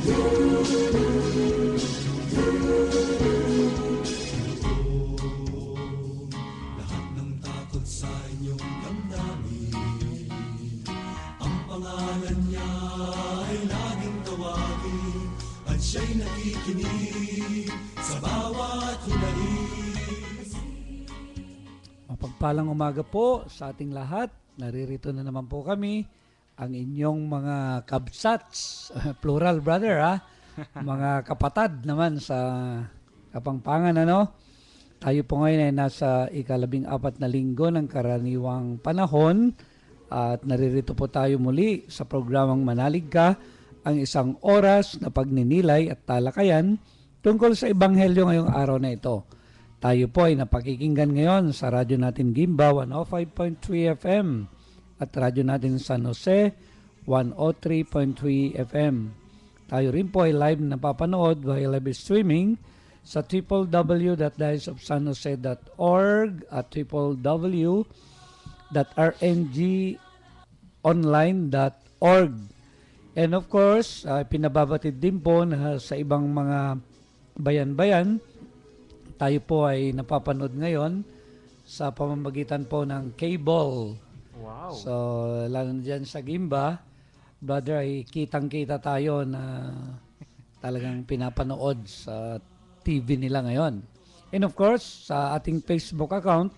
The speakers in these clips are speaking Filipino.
Lahat ng takot sa inyong damdamin, ang pangalan niya ay laging tawagin, at siya'y nakikinig sa bawat hinaing. Mapagpalang umaga po sa ating lahat. Naririto na naman po kami, ang inyong mga kabsats, plural brother ha, mga kapatad naman sa Kapampangan ano. Tayo po ngayon ay nasa ika-14 na linggo ng karaniwang panahon at naririto po tayo muli sa programang Manalig Ka, ang isang oras na pagninilay at talakayan tungkol sa Ebanghelyo ngayong araw na ito. Tayo po ay napakikinggan ngayon sa radyo natin Gimba 105.3 FM at radyo natin San Jose 103.3 FM. Tayo rin po ay live na napapanood via live streaming sa www.diocesofsanjose.org at www.rngonline.org. And of course, pinababatid din po na sa ibang mga bayan-bayan, tayo po ay napapanood ngayon sa pamamagitan po ng cable. Wow. So, lalo na dyan sa Gimba, brother, ay kitang-kita tayo na talagang pinapanood sa TV nila ngayon. And of course, sa ating Facebook account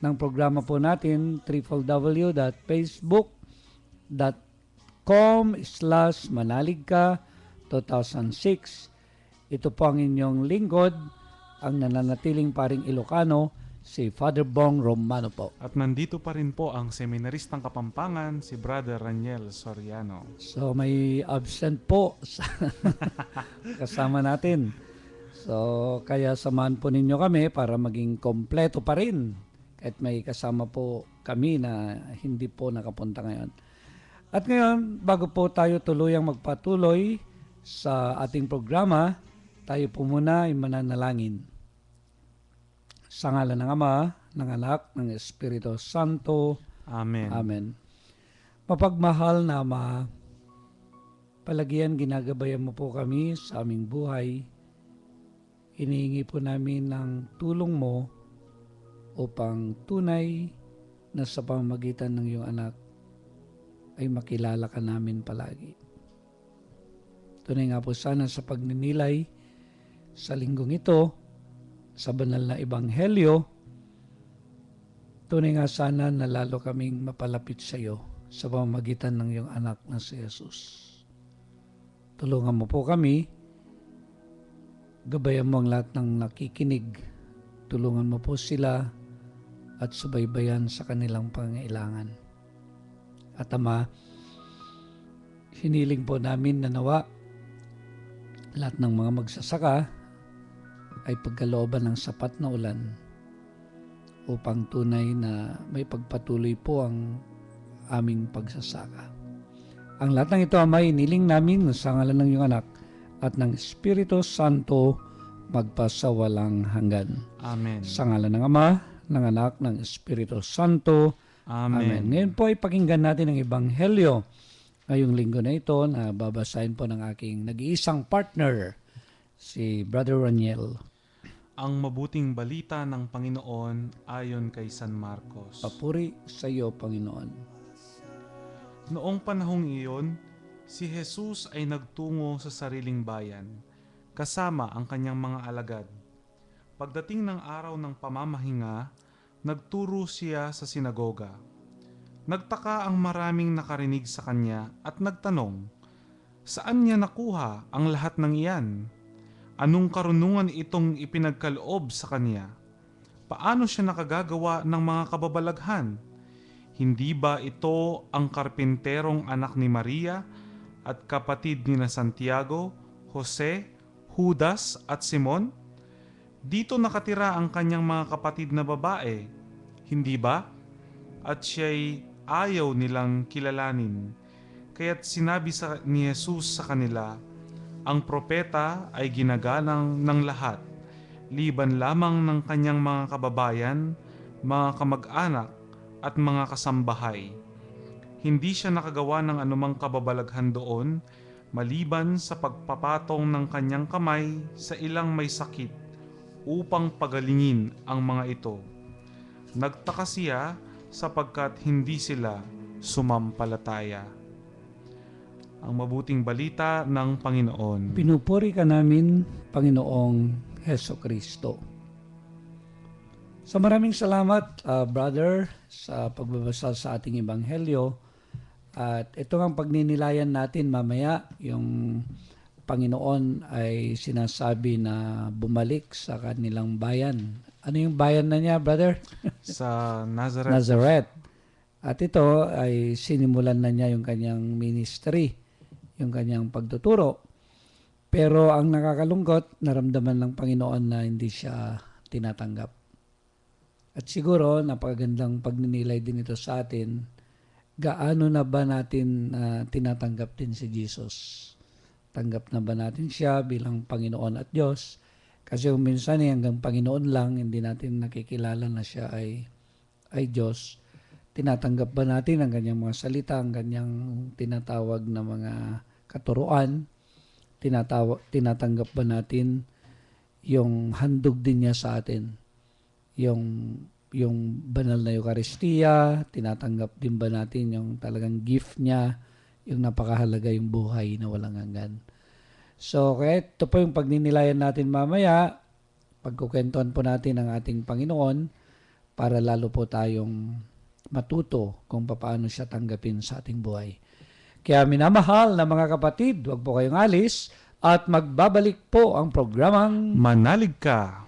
ng programa po natin, www.facebook.com/manaligka2006. Ito po ang inyong lingkod, ang nananatiling paring Ilocano, si Father Bong Romano po. At nandito pa rin po ang seminaristang Kapampangan, si Brother Raniel Soriano. So may absent po kasama natin. So kaya samahan po ninyo kami para maging kompleto pa rin. Kahit may kasama po kami na hindi po nakapunta ngayon. At ngayon, bago po tayo tuluyang magpatuloy sa ating programa, tayo po muna ay mananalangin. Sa ngalan ng Ama, ng Anak, ng Espiritu Santo. Amen. Amen. Mapagmahal na Ama, palagian ginagabayan mo po kami sa aming buhay. Hinihingi po namin ng tulong mo upang tunay na sa pamamagitan ng iyong anak ay makilala ka namin palagi. Tunay nga po sana sa pagninilay sa linggong ito, sa banal na Ebanghelyo, tunay nga sana na lalo kaming mapalapit sa iyo sa pamamagitan ng iyong anak na si Jesus. Tulungan mo po kami, gabayan mo ang lahat ng nakikinig, tulungan mo po sila at subaybayan sa kanilang pangailangan. At Ama, hiniling po namin na nawa lahat ng mga magsasaka ay pagkalooban ng sapat na ulan upang tunay na may pagpatuloy po ang aming pagsasaka. Ang lahat ng ito, Ama, hiniling namin sa ngalan ng iyong anak at ng Espiritu Santo magpasawalang hanggan. Amen. Sa ngalan ng Ama, ng Anak, ng Espiritu Santo. Amen. Ngayon po ay pakinggan natin ang Ebanghelyo ngayong linggo na ito na babasahin po ng aking nag-iisang partner, si Brother Raniel. Ang mabuting balita ng Panginoon ayon kay San Marcos. Papuri sa iyo, Panginoon. Noong panahong iyon, si Jesus ay nagtungo sa sariling bayan, kasama ang kanyang mga alagad. Pagdating ng araw ng pamamahinga, nagturo siya sa sinagoga. Nagtaka ang maraming nakarinig sa kanya at nagtanong, saan niya nakuha ang lahat ng iyan? Anong karunungan itong ipinagkaloob sa kanya? Paano siya nakagagawa ng mga kababalaghan? Hindi ba ito ang karpinterong anak ni Maria at kapatid ni na Santiago, Jose, Judas at Simon? Dito nakatira ang kanyang mga kapatid na babae, hindi ba? At siya'y ayaw nilang kilalanin. Kaya't sinabi ni Jesus sa kanila, ang propeta ay ginagalang ng lahat, liban lamang ng kanyang mga kababayan, mga kamag-anak at mga kasambahay. Hindi siya nakagawa ng anumang kababalaghan doon maliban sa pagpapatong ng kanyang kamay sa ilang may sakit upang pagalingin ang mga ito. Nagtaka siya sapagkat hindi sila sumampalataya. Ang mabuting balita ng Panginoon. Pinupuri ka namin, Panginoong Heso Kristo. So maraming salamat, brother, sa pagbabasa sa ating Ebanghelyo. At ito ang pagninilayan natin mamaya, yung Panginoon ay sinasabi na bumalik sa kanilang bayan. Ano yung bayan na niya, brother? Sa Nazareth. Nazareth. At ito ay sinimulan na niya yung kanyang ministry, yung kanyang pagtuturo. Pero ang nakakalungkot, naramdaman ng Panginoon na hindi siya tinatanggap. At siguro, napakagandang pagninilay din ito sa atin, gaano na ba natin tinatanggap din si Jesus? Tanggap na ba natin siya bilang Panginoon at Diyos? Kasi kung minsan hanggang Panginoon lang, hindi natin nakikilala na siya ay Diyos. Tinatanggap ba natin ang kanyang mga salita, ang kanyang tinatawag na mga katuruan? Tinatanggap ba natin yung handog din niya sa atin? Yung banal na Eucharistia, tinatanggap din ba natin yung talagang gift niya, yung napakahalaga yung buhay na walang hanggan. So, kaya ito po yung pagninilayan natin mamaya, pagkukwentuhan po natin ang ating Panginoon para lalo po tayong matuto kung paano siya tanggapin sa ating buhay. Kaya minamahal na mga kapatid, huwag po kayong alis at magbabalik po ang programang Manalig ka.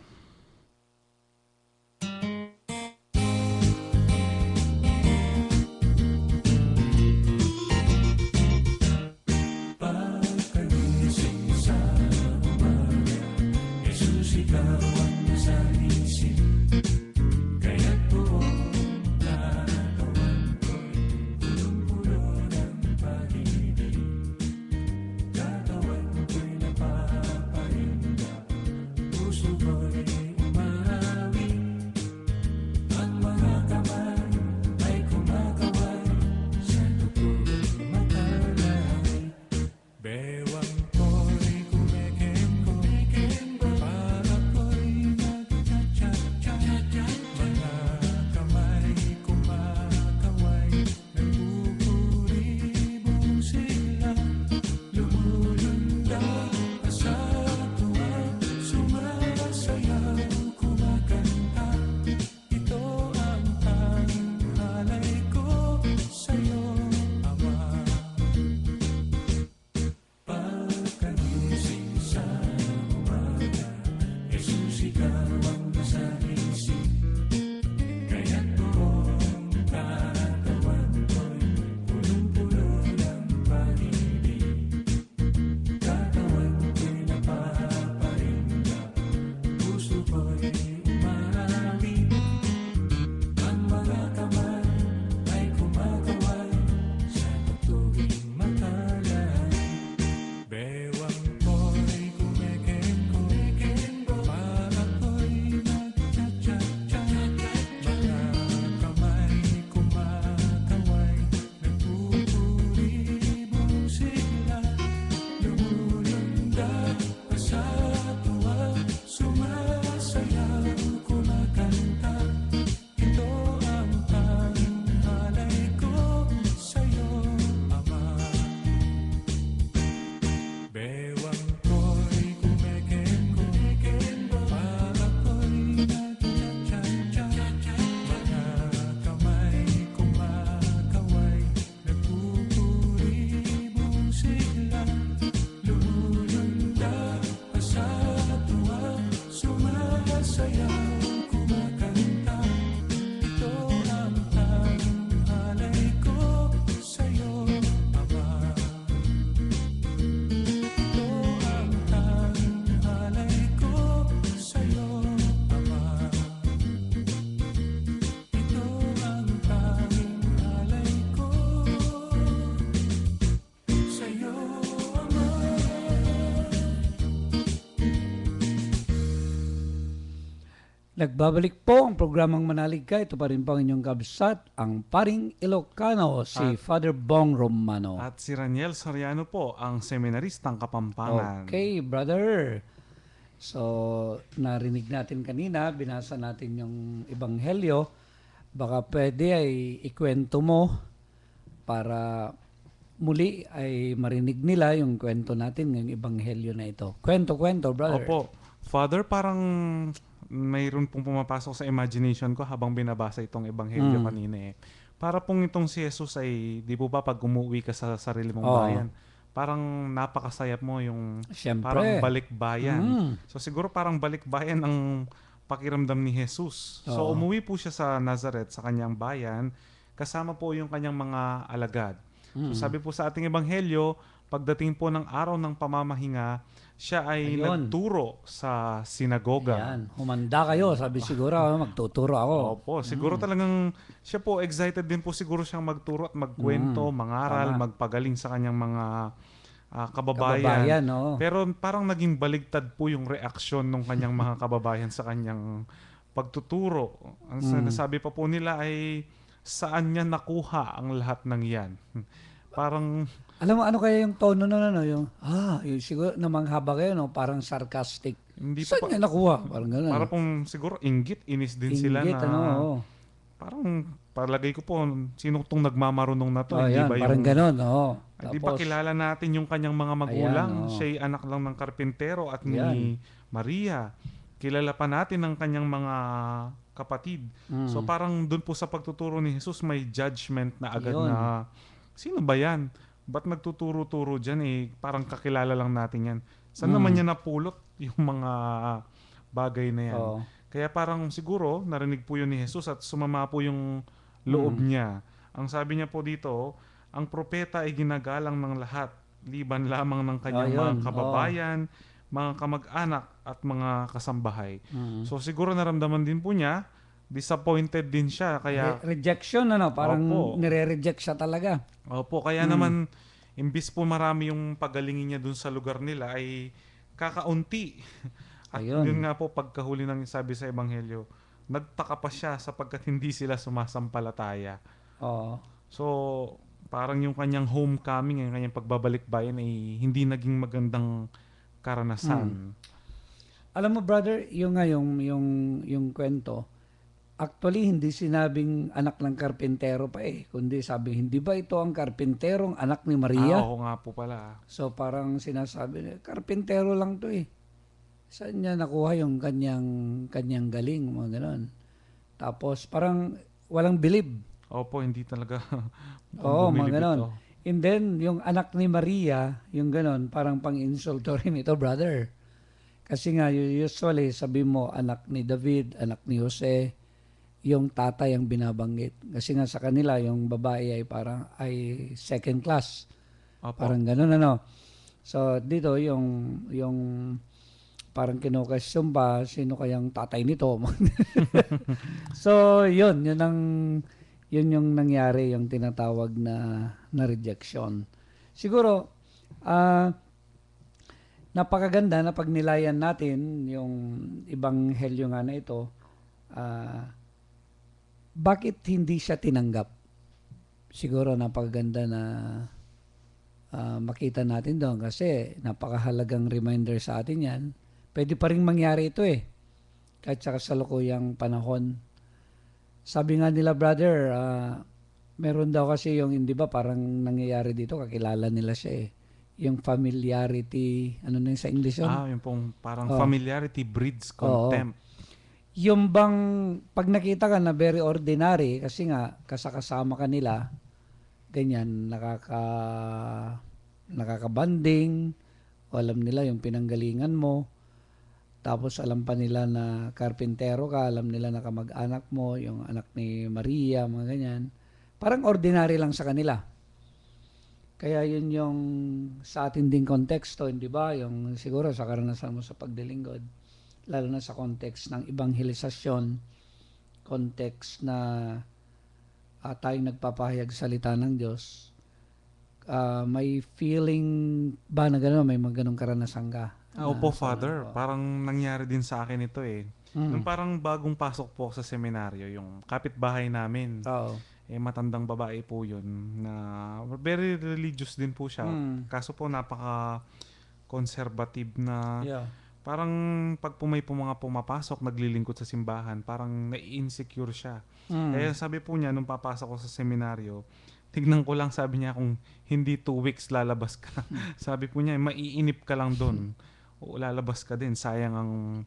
Nagbabalik po ang programang Manalig Ka. Ito pa rin po ang inyong kabsat, ang paring Ilocano, si Father Bong Romano. At si Raniel Soriano po, ang seminaristang Kapampangan. Okay, brother. So, narinig natin kanina, binasa natin yung Ebanghelyo. Baka pwede ay ikwento mo para muli ay marinig nila yung kwento natin ngayong Ebanghelyo na ito. Kwento, brother. Opo. Father, parang mayroon pong pumapasok sa imagination ko habang binabasa itong Ebanghelyo kanina eh. Para pong itong si Jesus ay, di po ba pag umuwi ka sa sarili mong bayan, parang napakasayap mo yung Siyempre. parang balikbayan. So siguro parang balikbayan ang pakiramdam ni Jesus. So umuwi po siya sa Nazareth, sa kanyang bayan, kasama po yung kanyang mga alagad. So sabi po sa ating Ebanghelyo, pagdating po ng araw ng pamamahinga, siya ay nagturo sa sinagoga. Yan. Humanda kayo. Sabi siguro, magtuturo ako. Opo, siguro talagang siya po, excited din po siguro siyang magturo at magkwento, mangaral, magpagaling sa kanyang mga kababayan. Oo. Pero parang naging baligtad po yung reaksyon ng kanyang mga kababayan sa kanyang pagtuturo. Ang sinasabi pa po nila ay saan niya nakuha ang lahat ng yan. Parang Alam mo, ano kaya yung tono nun, yung siguro namanghaba kayo, no? Parang sarcastic. hindi Saan pa, niya nakuha? Parang gano'n. para pong siguro inggit, inis din sila Inggit, na parang palagay ko po, sino tong nagmamarunong na to? Hindi yan, ba parang yung, gano'n, oo. Di ba kilala natin yung kanyang mga magulang? Ayan, Siya'y anak lang ng karpintero at ni Ayan. Maria. Kilala pa natin ang kanyang mga kapatid. So parang dun po sa pagtuturo ni Jesus may judgment na agad Yun. na sino ba yan? Ba't nagtuturo-turo dyan eh? Parang kakilala lang natin yan. Saan naman niya napulot yung mga bagay na yan? Oo. Kaya parang siguro narinig po yun ni Jesus at sumama po yung loob niya. Ang sabi niya po dito, ang propeta ay ginagalang ng lahat, liban lamang ng kanyang Ayun, mga kababayan, mga kamag-anak at mga kasambahay. So siguro naramdaman din po niya, disappointed din siya. Kaya Rejection, parang Opo. nire-reject siya talaga. Opo, kaya naman imbis po marami yung pagalingin niya dun sa lugar nila ay kakaunti. At Ayun. yun nga po pagkahuli ng sabi sa Ebanghelyo, nagtaka pa siya sapagkat hindi sila sumasampalataya. Oo. So, parang yung kanyang homecoming, yung kanyang pagbabalik bayan ay hindi naging magandang karanasan. Alam mo, brother, yung kwento, actually, hindi sinabing anak ng karpintero pa kundi sabi, hindi ba ito ang karpinterong anak ni Maria? Oo nga po pala. So parang sinasabi, karpintero lang to Saan niya nakuha yung kanyang galing, mga ganon. Tapos parang walang bilib. Opo, hindi talaga. Oo, mga bumilib ganon. ito. And then, yung anak ni Maria, yung ganon, parang pang-insulto rin ito, brother. Kasi nga, usually, sabi mo, anak ni David, anak ni Jose, yung tatay ang binabanggit. Kasi nga sa kanila, yung babae ay parang second class. Opo. Parang ganun, So, dito, yung parang kinukasyon ba, sino kayang tatay nito? So, yun yung nangyari, yung tinatawag na rejection. Siguro, napakaganda na pag nilayan natin yung Ebanghelyo nga na ito, bakit hindi siya tinanggap? Siguro napakaganda na makita natin doon kasi napakahalagang reminder sa atin yan. Pwede pa rin mangyari ito kahit sa kasalukuyang panahon. Sabi nga nila, brother, meron daw kasi yung, hindi ba, parang nangyayari dito, kakilala nila siya yung familiarity, ano na yung sa English yun? Yung pong parang familiarity breeds contempt. Yung bang, pag nakita ka na very ordinary, kasi nga, kasakasama ka nila, ganyan, nakakabanding, o alam nila yung pinanggalingan mo, tapos alam pa nila na karpintero ka, alam nila na kamag-anak mo, yung anak ni Maria, mga ganyan. Parang ordinary lang sa kanila. Kaya yun yung sa atin ding konteksto, hindi ba? Yung siguro sa karanasan mo sa pagdilingkod, lalo na sa context ng evangelisasyon, context na tayong nagpapahayag salita ng Diyos, may feeling ba na gano'n, may mga ganong karanasan ka? Opo, Father. Parang nangyari din sa akin ito Nung parang bagong pasok po ako sa seminaryo, yung kapitbahay namin, Oo. matandang babae po yun, na very religious din po siya. Mm. Kaso po napaka-conservative na, Yeah. parang pag may mga pumapasok, naglilingkod sa simbahan, parang nai-insecure siya. Kaya Mm. sabi po niya, nung papasok ko sa seminaryo, tignan ko lang, sabi niya, kung hindi 2 weeks lalabas ka. Sabi po niya, maiinip ka lang doon. O lalabas ka din, sayang ang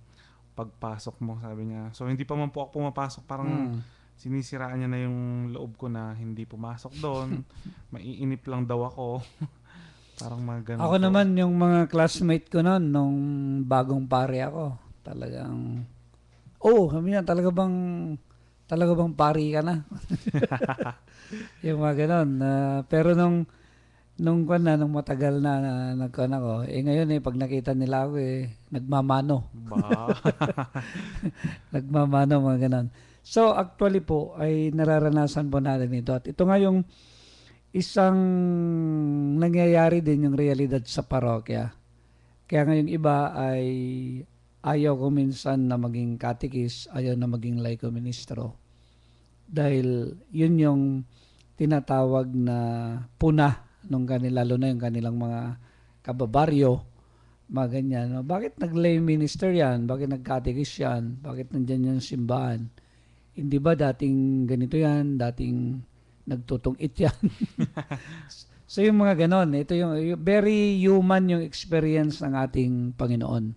pagpasok mo, sabi niya. So hindi pa man po ako pumapasok, parang Mm. sinisiraan niya na yung loob ko na hindi pumasok doon. Maiinip lang daw ako. Parang mga ganun Ako po. naman, yung mga classmate ko noon, nung bagong pare ako, talagang, sabi niya, talaga bang pari ka na? Yung mga ganon. Pero nung matagal na nagkuhan ako, ngayon pag nakita nila ako, nagmamano. Ba? Nagmamano, mga ganon. So, actually po, ay nararanasan po natin ito. At ito nga yung isang nangyayari din yung realidad sa parokya. Kaya ngayong iba ay ayaw ko minsan na maging katikis, ayaw na maging laiko ministro. Dahil yun yung tinatawag na puna nung lalo na yung kanilang mga kababaryo, mga ganyan. No? Bakit nag-lay minister yan? Bakit nag-katikis yan? Bakit nandyan yung simbahan? Hindi ba dating ganito yan? Dating nagtutungit yan? So yung mga ganon, ito yung very human yung experience ng ating Panginoon.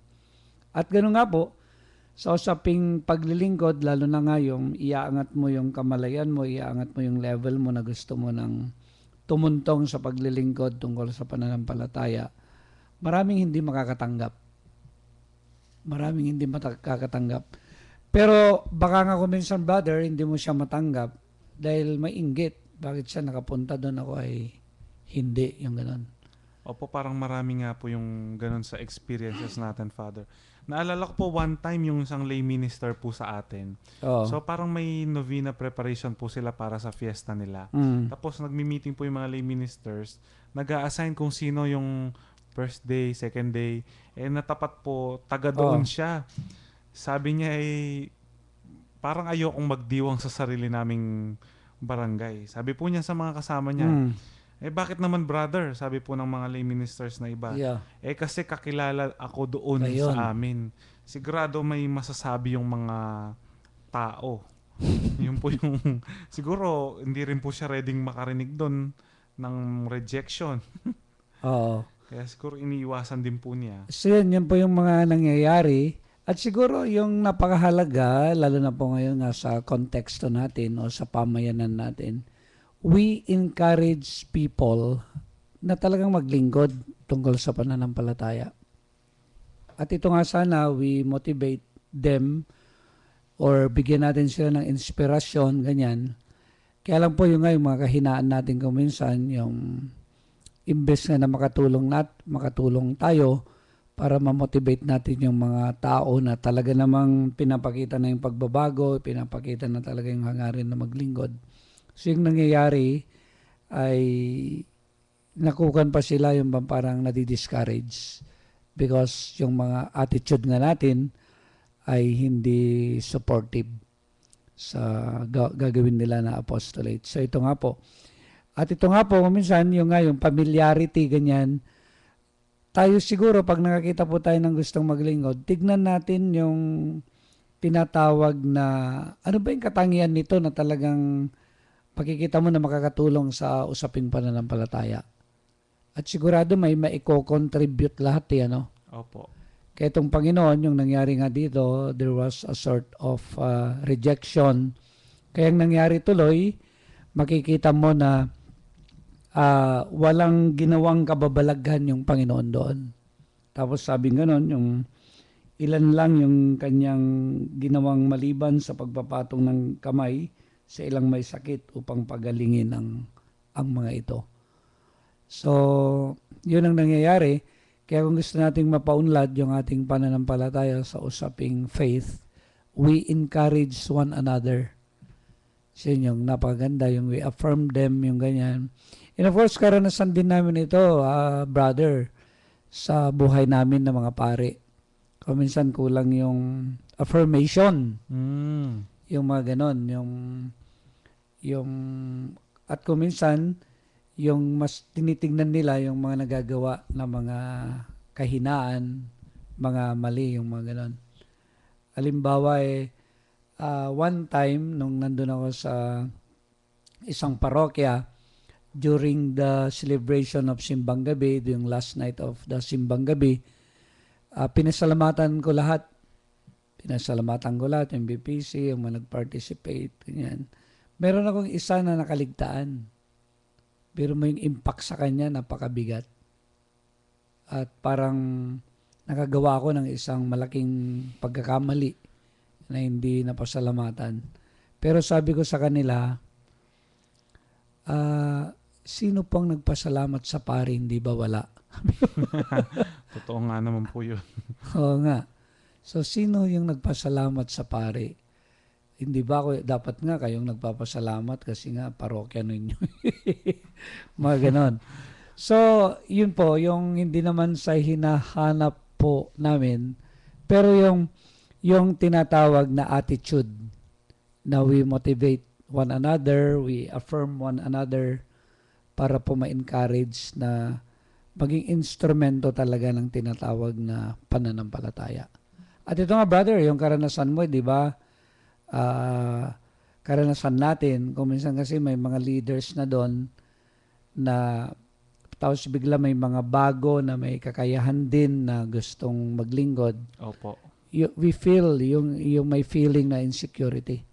At gano'n nga po, sa usaping paglilingkod, lalo na nga yung iaangat mo yung kamalayan mo, iaangat mo yung level mo na gusto mo ng tumuntong sa paglilingkod tungkol sa pananampalataya, maraming hindi makakatanggap. Maraming hindi makakatanggap. Pero baka nga kung minsan, brother, hindi mo siya matanggap dahil may inggit. Bakit siya nakapunta doon, ako ay hindi, yung gano'n. Opo, parang marami nga po yung ganun sa experiences natin, Father. Naalala ko po one time yung isang lay minister po sa atin. Oo. So parang may novena preparation po sila para sa fiesta nila. Tapos nagmi-meeting po yung mga lay ministers, nag-a-assign kung sino yung first day, second day. Natapat po, taga doon siya. Sabi niya parang ayokong magdiwang sa sarili naming barangay. Sabi po niya sa mga kasama niya, bakit naman, brother? Sabi po ng mga lay ministers na iba. Yeah. Kasi kakilala ako doon sa amin. Sigurado may masasabi yung mga tao. Yun po yung, siguro hindi rin po siya reading makarinig doon ng rejection. Oo. Kaya siguro iniiwasan din po niya. So yun po yung mga nangyayari. At siguro yung napakahalaga, lalo na po ngayon nga sa konteksto natin o sa pamayanan natin, we encourage people na talagang maglingkod tungkol sa pananampalataya. At ito nga sana, we motivate them or bigyan natin sila ng inspirasyon, ganyan. Kaya lang po yung mga kahinaan natin kung minsan, yung imbes na makatulong tayo para ma-motivate natin yung mga tao na talaga namang pinapakita na yung pagbabago, pinapakita na talaga yung hangarin na maglingkod. So yung nangyayari ay nakukan pa sila yung parang nadi-discourage because yung mga attitude nga natin ay hindi supportive sa gagawin nila na apostolate. So ito nga po. At ito nga po, minsan yung familiarity, ganyan, tayo siguro pag nakakita po tayo ng gustong maglingkod, tignan natin yung tinatawag na, ano ba yung katangian nito na talagang makikita mo na makakatulong sa usaping pananampalataya. At sigurado may maiko-contribute lahat ano. Opo. Kaya itong Panginoon, yung nangyari nga dito, there was a sort of rejection. Kaya ang nangyari tuloy, makikita mo na walang ginawang kababalaghan yung Panginoon doon. Tapos sabi gano'n, yung ilan lang yung kanyang ginawang maliban sa pagpapatong ng kamay sa ilang may sakit upang pagalingin ang mga ito. So, yun ang nangyayari. Kaya kung gusto nating mapaunlad yung ating pananampalataya sa usaping faith, we encourage one another. So yun yung napaganda, yung we affirm them, yung ganyan. And of course, karanasan din namin ito, brother, sa buhay namin ng mga pare. Kung minsan kulang yung affirmation. Mm. Yung mga ganon. At kung minsan, yung mas tinitingnan nila yung mga nagagawa na mga kahinaan, mga mali, yung mga ganon. Halimbawa one time, nung nandun ako sa isang parokya, during the celebration of Simbang Gabi, yung last night of the Simbang Gabi, pinasalamatan ko lahat. Yung BPC, yung mga nag-participate, ganyan. Meron akong isa na nakaligtaan. Pero may yung impact sa kanya, napakabigat. At parang nakagawa ako ng isang malaking pagkakamali na hindi napasalamatan. Pero sabi ko sa kanila, sino pang nagpasalamat sa pari, hindi ba wala? Totoo nga naman po yun. Oo nga. So, sino yung nagpasalamat sa pari? Hindi ba ako, dapat nga kayong nagpapasalamat kasi nga parokya ninyo. Mga ganon. So, yun po, yung hindi naman sa hinahanap po namin, pero yung tinatawag na attitude na we motivate one another, we affirm one another para po ma-encourage na maging instrumento talaga ng tinatawag na pananampalataya. At ito nga brother, yung karanasan mo, di ba? Karanasan natin, kung minsan kasi may mga leaders na doon na tapos bigla may mga bago na may kakayahan din na gustong maglingkod. Opo. We feel yung may feeling na insecurity.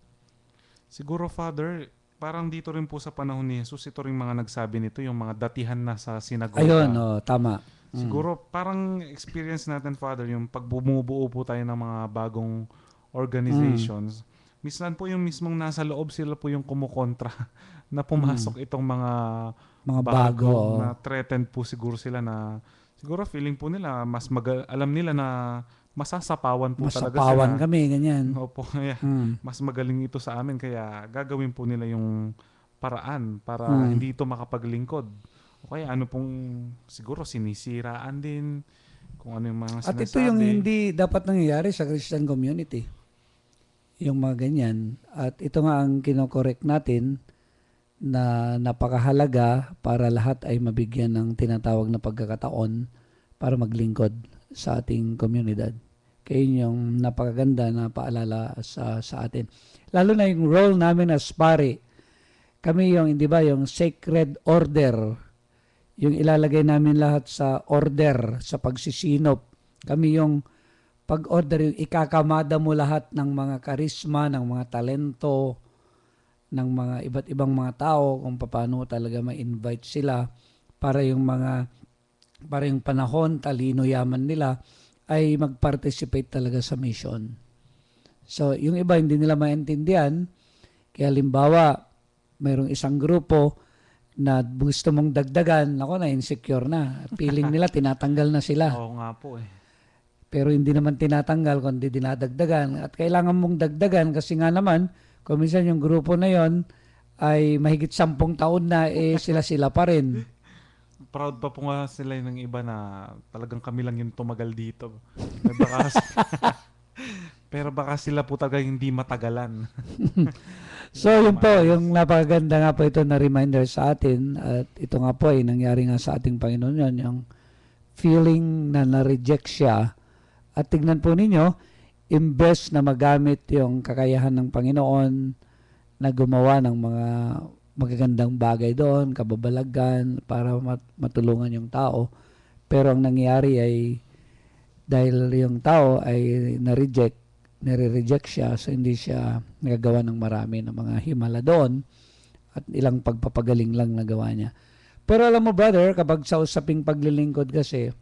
Siguro, Father, parang dito rin po sa panahon ni Jesus, ito rin mga nagsabi nito, yung mga datihan na sa sinagoga. Ayun, tama. Siguro, parang experience natin, Father, yung pag bumubuo po tayo ng mga bagong organizations, minsan po yung mismong nasa loob, sila po yung kumukontra na pumasok itong mga bago. Na threatened po siguro sila na, siguro feeling po nila, alam nila na masasapawan po talaga sila. Masapawan kami, ganyan. Opo, kaya mas magaling ito sa amin, kaya gagawin po nila yung paraan para hindi ito makapaglingkod. O kaya ano pong siguro sinisiraan din kung ano yung mga sinasabi. At ito yung hindi dapat nangyayari sa Christian community. Yung mga ganyan. At ito nga ang kinokorek natin na napakahalaga para lahat ay mabigyan ng tinatawag na pagkakataon para maglingkod sa ating komunidad. Kaya yung napakaganda na paalala sa atin. Lalo na yung role namin as pari. Kami yung, hindi ba, yung sacred order. Yung ilalagay namin lahat sa order, sa pagsisinop. Kami yung pag-order, yung ikakamada mo lahat ng mga karisma, ng mga talento, ng mga iba't ibang mga tao, kung paano talaga ma-invite sila para yung panahon, talino, yaman nila, ay mag-participate talaga sa mission. So, yung iba hindi nila maintindihan, kaya halimbawa, mayroong isang grupo na gusto mong dagdagan, ako na insecure na. Feeling nila tinatanggal na sila. Oo nga po eh. Pero hindi naman tinatanggal, kundi dinadagdagan. At kailangan mong dagdagan kasi nga naman, kung minsan yung grupo na yon ay mahigit 10 taon na, sila-sila pa rin. Proud pa po nga sila ng iba na talagang kami lang yung tumagal dito. Pero baka sila po talaga hindi matagalan. So yun po, yung napakaganda nga po ito na reminder sa atin, at ito nga po ay nangyari nga sa ating Panginoon yun, yung feeling na na-reject siya. At tignan po ninyo, imbes na magamit yung kakayahan ng Panginoon na gumawa ng mga magagandang bagay doon, kababalagan, para matulungan yung tao. Pero ang nangyari ay, dahil yung tao ay nare-reject siya, so hindi siya nagagawa ng marami ng mga himala doon, at ilang pagpapagaling lang nagawa niya. Pero alam mo brother, kapag sa usaping paglilingkod kasi,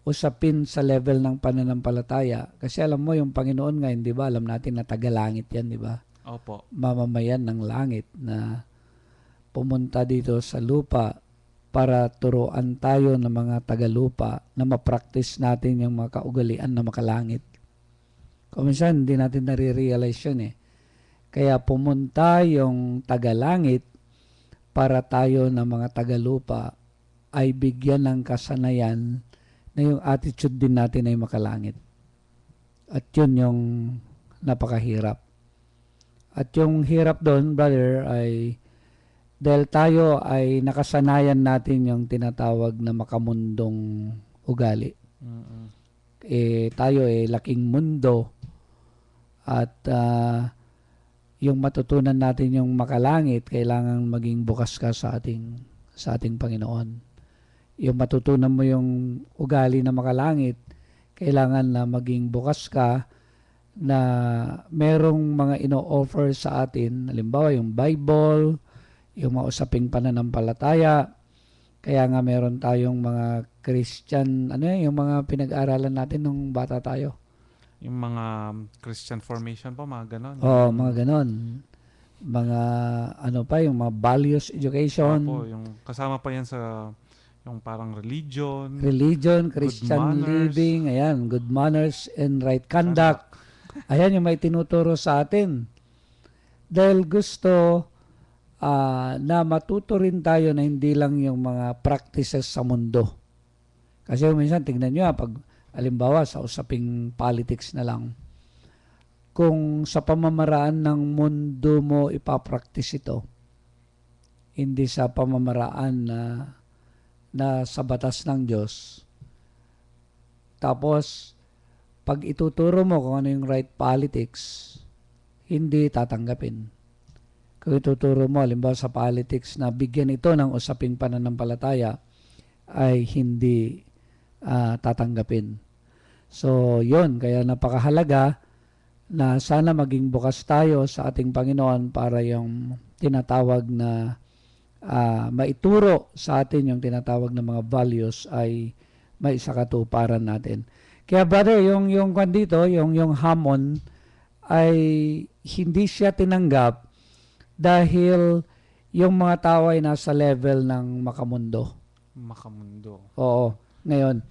usapin sa level ng pananampalataya, kasi alam mo yung Panginoon nga, hindi ba, alam natin na taga-langit yan, di ba? Opo. Mamamayan ng langit na pumunta dito sa lupa para turuan tayo ng mga tagalupa na ma-practice natin yung mga kaugalian na makalangit. Kung minsan, hindi natin nare-realize yun eh. Kaya pumunta yung tagalangit para tayo na mga tagalupa ay bigyan ng kasanayan na yung attitude din natin ay makalangit. At yun yung napakahirap. At yung hirap doon, brother, ay dahil tayo ay nakasanayan natin yung tinatawag na makamundong ugali. Mm-mm. Tayo laking mundo at yung matutunan natin yung makalangit, kailangan maging bukas ka sa ating Panginoon. Yung matutunan mo yung ugali na makalangit, kailangan na maging bukas ka na merong mga ino-offer sa atin, halimbawa yung Bible, yung mga usaping pananampalataya. Kaya nga meron tayong mga Christian, yung mga pinag-aralan natin nung bata tayo. Yung mga Christian formation po, mga ganon. Oo, mga ganon. Mga yung mga values education. Opo, yung kasama pa yan sa yung parang religion, Christian living, ayan, good manners and right conduct. Ayan yung may tinuturo sa atin. Dahil gusto na matuto rin tayo na hindi lang yung mga practices sa mundo. Kasi minsan, tignan nyo pag alimbawa sa usaping politics na lang, kung sa pamamaraan ng mundo mo ipapractice ito, hindi sa pamamaraan na sa batas ng Diyos. Tapos, pag ituturo mo kung ano yung right politics, hindi tatanggapin. Kung ituturo mo, halimbawa sa politics na bigyan ito ng usaping pananampalataya, ay hindi tatanggapin. So, yun. Kaya napakahalaga na sana maging bukas tayo sa ating Panginoon para yung tinatawag na maituro sa atin yung tinatawag na mga values ay maisakatuparan natin. Kaya brother, yung kwan dito, yung hamon ay hindi siya tinanggap dahil yung mga tao ay nasa level ng makamundo. Oo. Ngayon,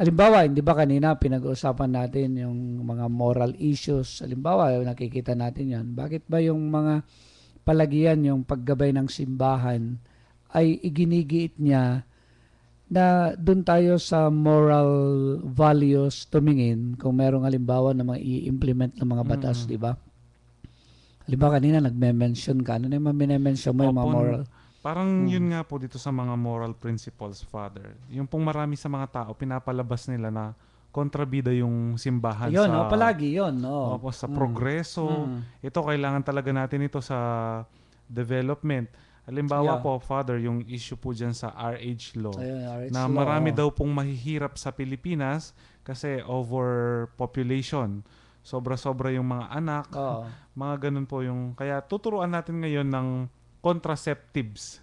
halimbawa, hindi ba kanina pinag-uusapan natin yung mga moral issues? Halimbawa, nakikita natin yan. Bakit ba yung mga palagian, yung paggabay ng simbahan, ay iginigiit niya na doon tayo sa moral values tumingin kung merong halimbawa na mga i-implement ng mga batas, di ba? Halimbawa kanina nagme-mention ka. Ano na yung mention mo yung mga moral? Parang yun nga po dito sa mga moral principles, Father. Yung pong marami sa mga tao, pinapalabas nila na kontrabida yung simbahan yun, sa... palagi yun. Opo, sa progreso. Ito, kailangan talaga natin ito sa development. Halimbawa po, Father, yung issue po dyan sa RH law. RH na law, marami daw pong mahihirap sa Pilipinas kasi overpopulation. Sobra-sobra yung mga anak. Mga ganun po yung... Kaya tuturuan natin ngayon ng contraceptives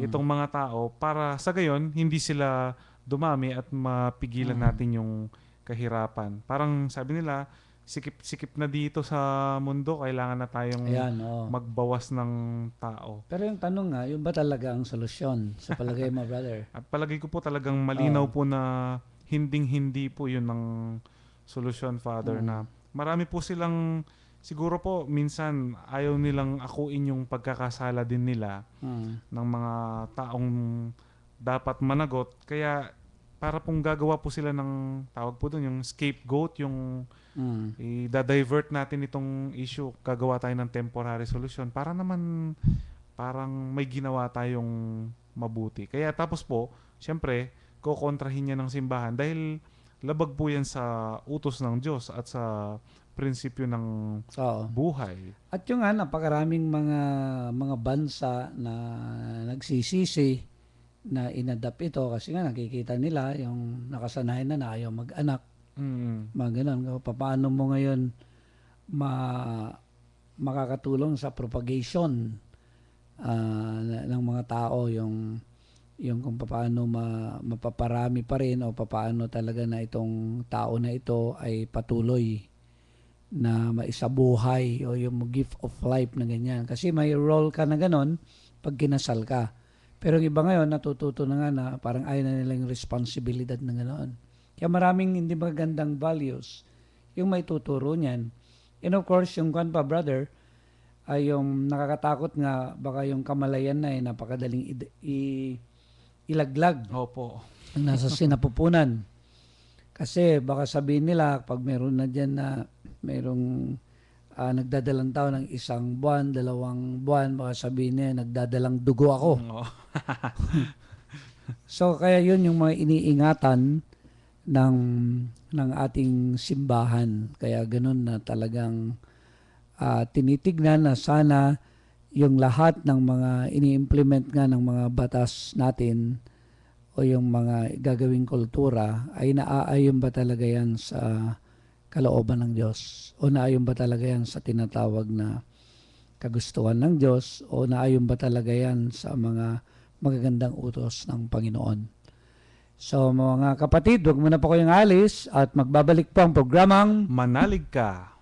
itong mga tao para sa gayon hindi sila dumami at mapigilan natin yung kahirapan. Parang sabi nila, sikip na dito sa mundo, kailangan na tayong magbawas ng tao. Pero yung tanong nga, yung ba talaga ang solusyon sa palagay mo, brother? At palagay ko po talagang malinaw po na hinding-hindi po yun ang solusyon, Father, na marami po silang siguro po, minsan ayaw nilang akuin yung pagkakasala din nila ng mga taong dapat managot. Kaya para pong gagawa po sila ng tawag po doon, yung scapegoat, yung i-divert natin itong issue. Gagawa tayo ng temporary solution para naman parang may ginawa tayong mabuti. Kaya tapos po, syempre, kukontrahin niya ng simbahan dahil labag po yan sa utos ng Diyos at sa prinsipyo ng buhay. At yung napakaraming mga bansa na nagsisisi na inadapt ito kasi nga nakikita nila yung nakasanayan na ayaw mag-anak. Mga ganun. Paano mo ngayon makakatulong sa propagation ng mga tao yung kung paano mapaparami pa rin o paano talaga na itong tao na ito ay patuloy na maisabuhay o yung gift of life na ganyan. Kasi may role ka na ganon pag kinasal ka. Pero yung iba ngayon, natututo na nga na parang ayaw na nila yung responsibilidad na ganon. Kaya maraming hindi magandang values yung may tuturo niyan. And of course, yung kwan pa, brother, ay yung nakakatakot nga, baka yung kamalayan na napakadaling ilaglag. Opo. Nasa sinapupunan. Kasi baka sabihin nila, pag meron na dyan na merong nagdadalang tao ng 1 buwan, 2 buwan, baka sabihin niya, nagdadalang dugo ako. Oo. So, kaya yun yung mga iniingatan ng, ng ating simbahan. Kaya ganun na talagang tinitignan na sana yung lahat ng mga ini-implement nga ng mga batas natin o yung mga gagawing kultura ay naaayon ba talaga yan sa kalooban ng Diyos o naayon ba talaga yan sa tinatawag na kagustuhan ng Diyos o naayon ba talaga yan sa mga magagandang utos ng Panginoon. So mga kapatid, huwag muna po kayong alis at magbabalik po ang programang Manalig ka.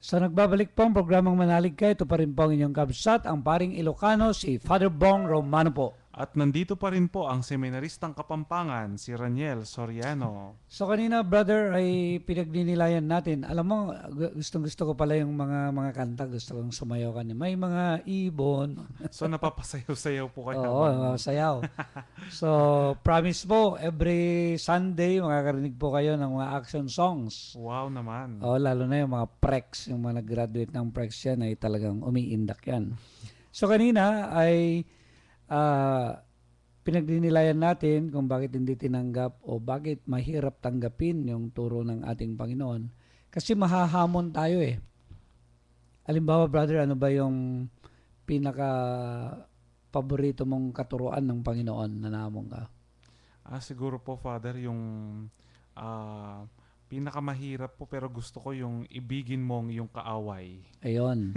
So nagbabalik po ang programang Manalig Ka. Ito pa rin po ang inyong kabsat, ang paring Ilocano, si Father Bong Romano po. At nandito pa rin po ang seminaristang Kapampangan, si Raniel Soriano. So kanina, brother, ay pinagdinilayan natin. Alam mo, gustong-gusto ko pala yung mga kanta. Gusto kong sumayaw kanina. May mga ibon. So napapasayaw-sayaw po kayo. Oo, sayaw. So, promise po, every Sunday, makakarinig po kayo ng mga action songs. Wow naman. Oo, lalo na yung mga prex, yung mga nag-graduate ng prex yan ay talagang umiindak yan. So kanina ay pinagdinilayan natin kung bakit hindi tinanggap o bakit mahirap tanggapin yung turo ng ating Panginoon. Kasi mahahamon tayo eh. Halimbawa, brother, ano ba yung pinaka-paborito mong katuruan ng Panginoon na namong ka? Siguro po, Father, yung pinakamahirap po pero gusto ko yung ibigin mong yung kaaway. Ayun.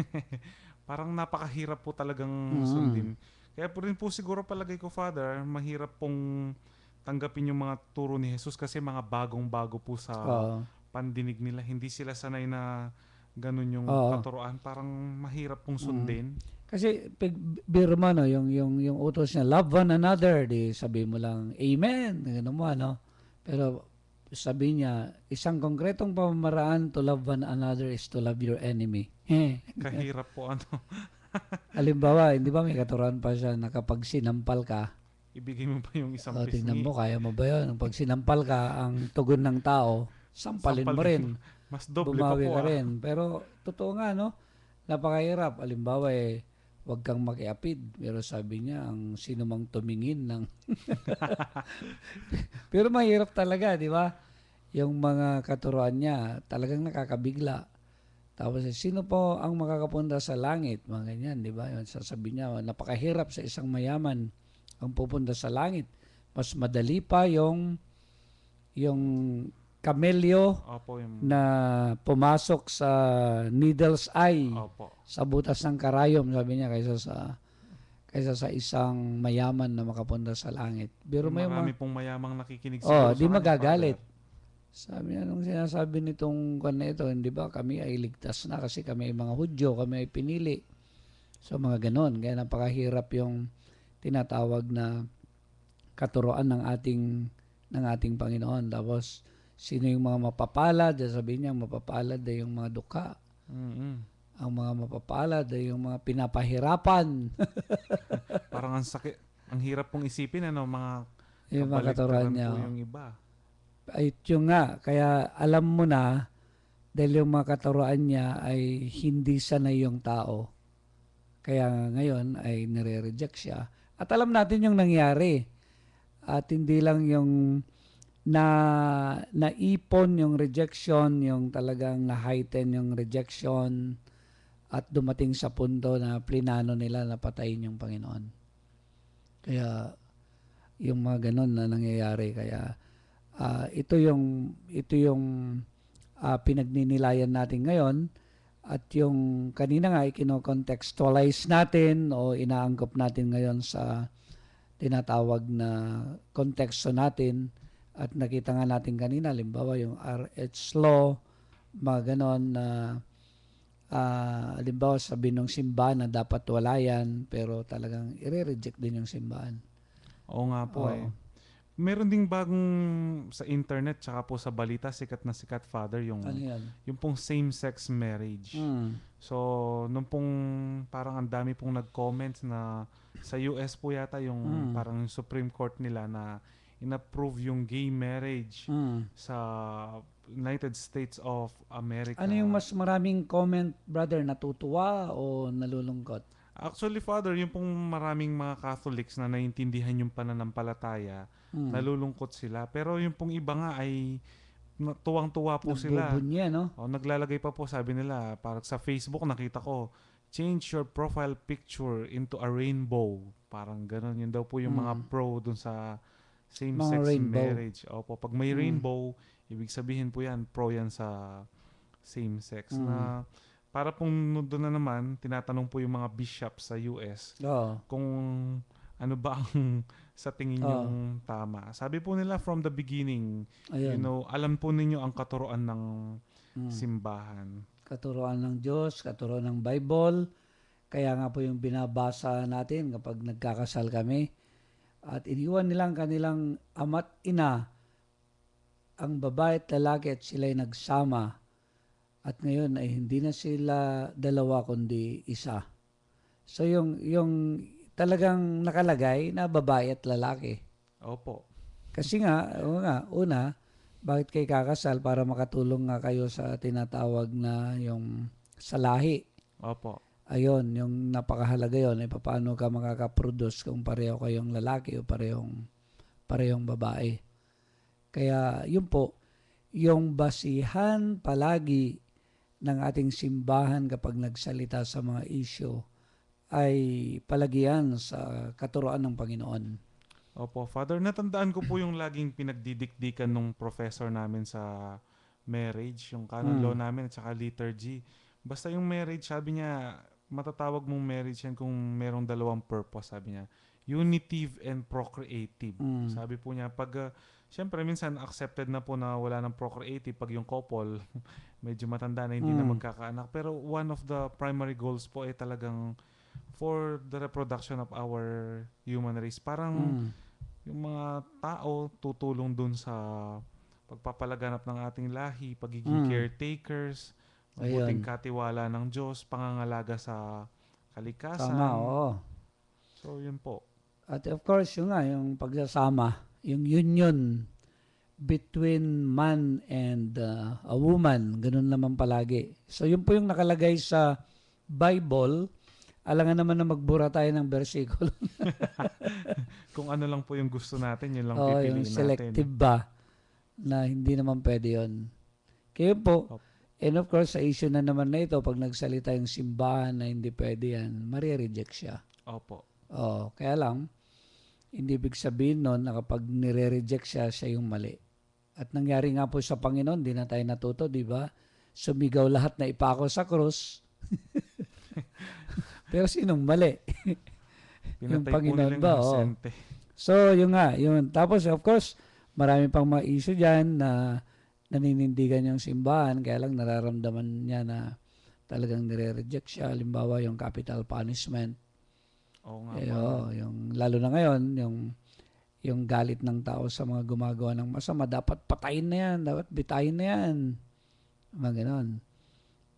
Parang napakahirap po talagang sundin. Kaya po rin po siguro palagay ko, Father, mahirap pong tanggapin yung mga turo ni Jesus kasi mga bagong-bago po sa pandinig nila. Hindi sila sanay na ganun yung katuruan. Parang mahirap pong sundin. Kasi biro mo, no, yung utos niya, love one another, di sabi mo lang, amen, gano'n mo, ano. Pero sabi niya, isang konkretong pamamaraan to love one another is to love your enemy. Kahirap po ano. Halimbawa, hindi ba may katuruan pa siya na kapag sinampal ka, ibigay mo pa yung isang pisngi. tingnan mo, kaya mo ba yun? Pag sinampal ka, ang tugon ng tao, sampalin mo rin. Mas doble pa bumawi po. ka rin. Pero, totoo nga, no? Napakahirap. Halimbawa, huwag kang makiapid. Pero sabi niya, ang sino mang tumingin ng... Pero mahirap talaga, di ba? Yung mga katuruan niya, talagang nakakabigla. Tapos, sino po ang makakapunta sa langit? Mga ganyan, di ba? Yun, sasabihin niya, napakahirap sa isang mayaman ang pupunta sa langit. Mas madali pa yung kamelyo Opo, yung... na pumasok sa needle's eye, Opo. sa butas ng karayom, sabi niya, kaysa sa isang mayaman na makapunta sa langit. Pero may Marami pong mayamang nakikinig oh, siguro di sa kanya, magagalit. Father. Sabi niya, nung sinasabi nitong kwan na ito, hindi ba kami ay ligtas na kasi kami ay mga Hudyo, kami ay pinili. So mga ganon. Kaya napakahirap yung tinatawag na katuroan ng ating Panginoon. Tapos, sino yung mga mapapalad? Sabihin niya, mapapalad ay yung mga dukha. Mm-mm. Ang mga mapapalad ay yung mga pinapahirapan. Parang ang sakit, ang hirap pong isipin, mga Yung mga katuroan kabaligtaran niya. po yung iba. Ay, yun nga. Kaya alam mo na, dahil yung mga katuroan niya ay hindi sanay yung tao. Kaya ngayon ay nire-reject siya. At alam natin yung nangyari. At hindi lang yung naipon yung rejection, yung talagang na-heighten yung rejection at dumating sa punto na plinano nila na patayin yung Panginoon. Kaya yung mga ganun na nangyayari. Kaya ito yung pinagninilayan natin ngayon at yung kanina nga ikino-contextualize natin o inaangkop natin ngayon sa tinatawag na konteksto natin at nakita nga natin kanina, limbawa yung RH law, mga ganon na limbawa sabi ng simbahan na dapat wala yan pero talagang i-reject din yung simbahan. Oo nga po Oo. eh. Meron ding bagong sa internet tsaka po sa balita, sikat na sikat, Father, yung Ano yan? yung pong same-sex marriage. Mm. So, nung pong parang ang dami pong nag-comment na sa US po yata yung parang yung Supreme Court nila na inapprove yung gay marriage Mm. sa United States of America. Ano yung mas maraming comment, brother? Natutuwa o nalulungkot? Actually, Father, yung pong maraming mga Catholics na naiintindihan yung pananampalataya, nalulungkot sila. Pero yung pong iba nga ay tuwang-tuwa po sila. Nagbubunya, no? O, naglalagay pa po, sabi nila, parang sa Facebook nakita ko, change your profile picture into a rainbow. Parang ganun. Yun daw po yung mga pro dun sa same-sex Mga rainbow. marriage. Opo, pag may rainbow, ibig sabihin po yan, pro yan sa same-sex. Na para pong doon na naman, tinatanong po yung mga bishops sa US Oo. kung ano ba ang sa tingin yung tama. Sabi po nila from the beginning, Ayun. alam po ninyo ang katuroan ng simbahan. Katuroan ng Diyos, katuroan ng Bible. Kaya nga po yung binabasa natin kapag nagkakasal kami. At iniwan nilang kanilang ama't ina, ang babae at lalaki at sila'y nagsama. At ngayon ay hindi na sila dalawa kundi isa. So yung talagang nakalagay na babae at lalaki. Opo. Kasi nga, una, bakit kayo kakasal? Para makatulong nga kayo sa tinatawag na yung sa lahi. Opo. Ayun, yung napakahalaga yun, paano ka makakaproduce kung pareho kayong lalaki o parehong babae. Kaya yun po, yung basihan palagi ng ating simbahan kapag nagsalita sa mga issue ay palagian sa katuroan ng Panginoon. Opo, Father, natandaan ko po yung laging pinagdidikdikan nung professor namin sa marriage, yung canon law namin at saka liturgy. Basta yung marriage, sabi niya, matatawag mong marriage yan kung merong dalawang purpose, sabi niya. Unitive and procreative. Sabi po niya, pag, syempre minsan accepted na po na wala ng procreative pag yung couple, medyo matanda na hindi na magkakaanak. Pero one of the primary goals po ay talagang for the reproduction of our human race. Parang yung mga tao tutulong dun sa pagpapalaganap ng ating lahi, pagiging caretakers, mabuting katiwala ng Diyos, pangangalaga sa kalikasan. Tama, oo. So, yun po. At of course, yung pagsasama, yung union between man and a woman, ganun naman palagi. So, yun po yung nakalagay sa Bible alangan naman na magbura tayo ng bersikulo. Kung ano lang po yung gusto natin, yun lang O pipiliin yung selective natin. ba na hindi naman pwede yun. Kaya po, Opo. and of course, sa issue na naman na ito, pag nagsalita yung simbahan na hindi pwede yan, marireject siya. Opo. Kaya lang, hindi ibig sabihin nun na kapag nire-reject siya, siya yung mali. At nangyari nga po sa Panginoon, di na tayo natuto, di ba? Sumigaw lahat na ipako sa krus. Pero sinong mali? Yung Pinatay po Panginoon nila yung ba? inosente. So, yun nga. Yun. Tapos, of course, marami pang mga issue dyan na naninindigan yung simbahan, kaya lang nararamdaman niya na talagang nire-reject siya. Halimbawa, yung capital punishment. Oo nga po. Yung, lalo na ngayon, yung galit ng tao sa mga gumagawa ng masama, dapat patayin na yan, dapat bitayin na yan. Mga ganon.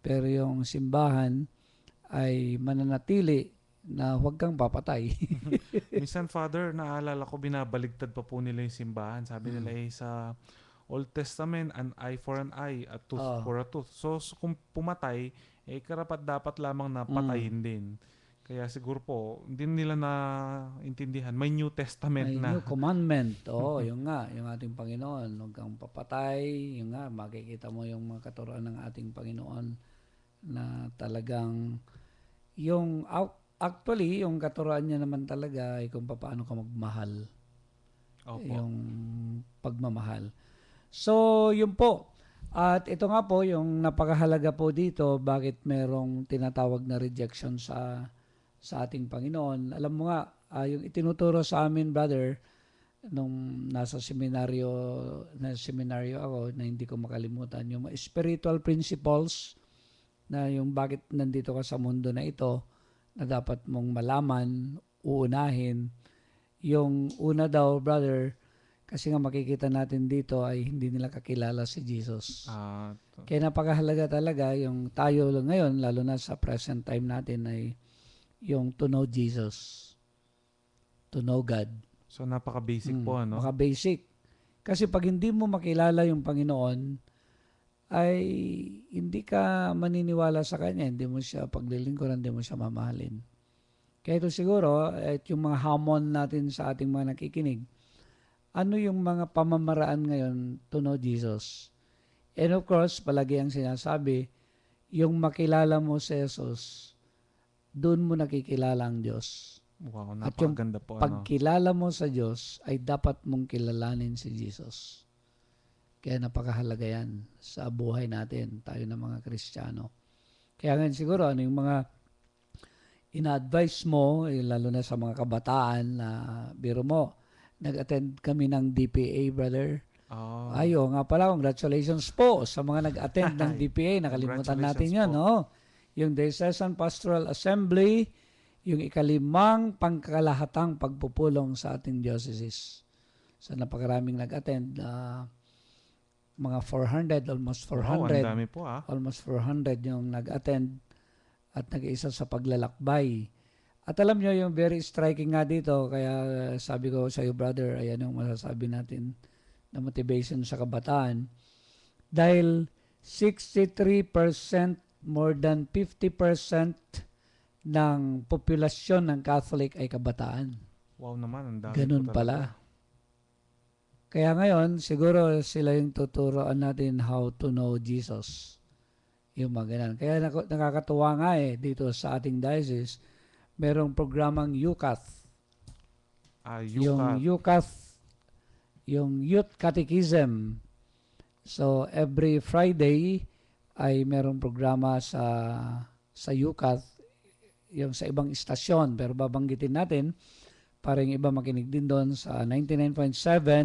Pero yung simbahan ay mananatili na huwag kang papatay. Minsan, Father, naalala ko, binabaligtad pa po nila yung simbahan. Sabi nila sa Old Testament, an eye for an eye, a tooth for a tooth. So kung pumatay, karapat dapat lamang na patayin din. Kaya siguro po, hindi nila naintindihan. May New Testament May na. new commandment. Yung nga, yung ating Panginoon. Huwag kang papatay. Yung nga, makikita mo yung mga katuruan ng ating Panginoon na talagang actually, yung katuruan niya naman talaga ay kung paano ka magmahal. Opo. Yung pagmamahal. So, yun po. At ito nga po, yung napakahalaga po dito, bakit merong tinatawag na rejection sa ating Panginoon. Alam mo nga, yung itinuturo sa amin, brother, nung nasa seminaryo ako, na hindi ko makalimutan, yung spiritual principles, na yung bakit nandito ka sa mundo na ito, na dapat mong malaman, uunahin. Yung una daw, brother, kasi nga makikita natin dito ay hindi nila kakilala si Jesus. Kaya napakahalaga talaga yung tayo ngayon, lalo na sa present time natin, ay yung to know Jesus. To know God. So, napaka-basic po, ano? Napaka-basic. Kasi pag hindi mo makilala yung Panginoon, ay hindi ka maniniwala sa Kanya, hindi mo siya paglilingkuran, hindi mo siya mamahalin. Kaya ito siguro, at yung mga hamon natin sa ating mga nakikinig, ano yung mga pamamaraan ngayon to know Jesus? And of course, palagi ang sinasabi, yung makilala mo si Jesus, doon mo nakikilala ang Diyos. Wow, At yung napakaganda po. pagkilala mo sa Diyos, ay dapat mong kilalanin si Jesus. Kaya napakahalaga yan sa buhay natin, tayo na mga Kristiyano. Kaya ngayon siguro, ano yung mga ina-advise mo, lalo na sa mga kabataan na biro mo, nag-attend kami ng DPA, brother. Ayo nga pala, congratulations po sa mga nag-attend ng DPA. Nakalimutan natin yan, no? Yung Diocesan Pastoral Assembly, yung ikalimang pangkalahatang pagpupulong sa ating diocese. So napakaraming nag-attend, mga 400, almost 400. Wow, ang dami po Almost 400 yung nag-attend at nag-iisa sa paglalakbay. At alam nyo, yung very striking nga dito, kaya sabi ko sa iyo, brother, ayan yung masasabi natin na motivation sa kabataan. Dahil 63%, more than 50% ng populasyon ng Catholic ay kabataan. Wow naman, ang dami Ganun po pala. Kaya ngayon, siguro sila yung tuturoan natin how to know Jesus. Yung mga ganun. Kaya nakakatuwa nga dito sa ating diocese, merong programang UCAT. Yung UCAT, yung Youth Catechism. So, every Friday ay merong programa sa UCAT, yung sa ibang istasyon. Pero babanggitin natin, para yung iba makinig din doon sa 99.7,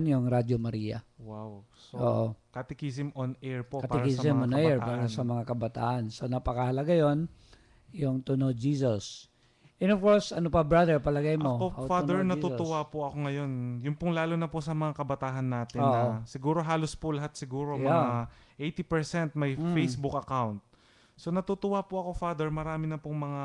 yung Radio Maria. Wow. So, Catechism on Air po para sa Catechism mga on kabataan. Air para sa mga kabataan. So, napakahalaga yon, yung to know Jesus. And of course, ano pa, brother, palagay mo? Ako, Father, natutuwa po ako ngayon. Yung pong lalo na po sa mga kabataan natin na siguro halos po lahat siguro mga 80% may Facebook account. So natutuwa po ako, Father, marami na pong mga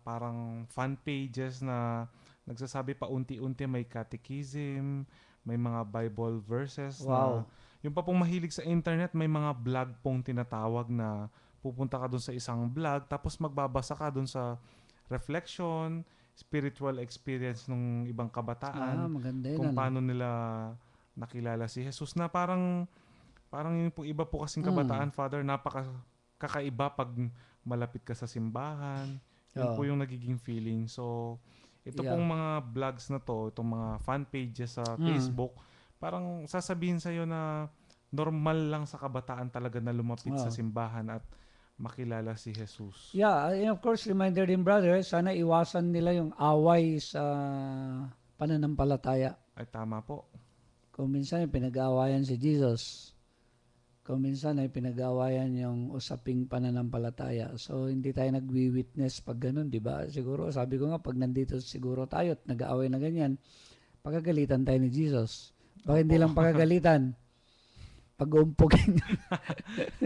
parang fan pages na nagsasabi pa unti-unti may catechism, may mga Bible verses na yung pa pong mahilig sa internet, may mga blog pong tinatawag na pupunta ka dun sa isang blog tapos magbabasa ka dun sa reflection, spiritual experience ng ibang kabataan, Maganda yun. kung Ano? paano nila nakilala si Jesus na parang yung po iba po kasing kabataan, Father, kakaiba pag malapit ka sa simbahan. Yun po Oo. yung nagiging feeling. So, ito Yeah. pong mga vlogs na to, itong mga fan pages sa Facebook, parang sasabihin sa'yo na normal lang sa kabataan talaga na lumapit sa Oo. simbahan at makilala si Jesus. Yeah, and of course, reminder din, brother, sana iwasan nila yung away sa pananampalataya. Ay, tama po. Kung minsan ay pinag-aawayan si Jesus, kung minsan ay pinag-aawayan yung usaping pananampalataya. So, hindi tayo nagwi-witness pag ganun, di ba? Siguro, sabi ko nga, pag nandito siguro tayo at nag-aaway na ganyan, pagkagalitan tayo ni Jesus. Baka hindi lang pagkagalitan, pag-uumpugin.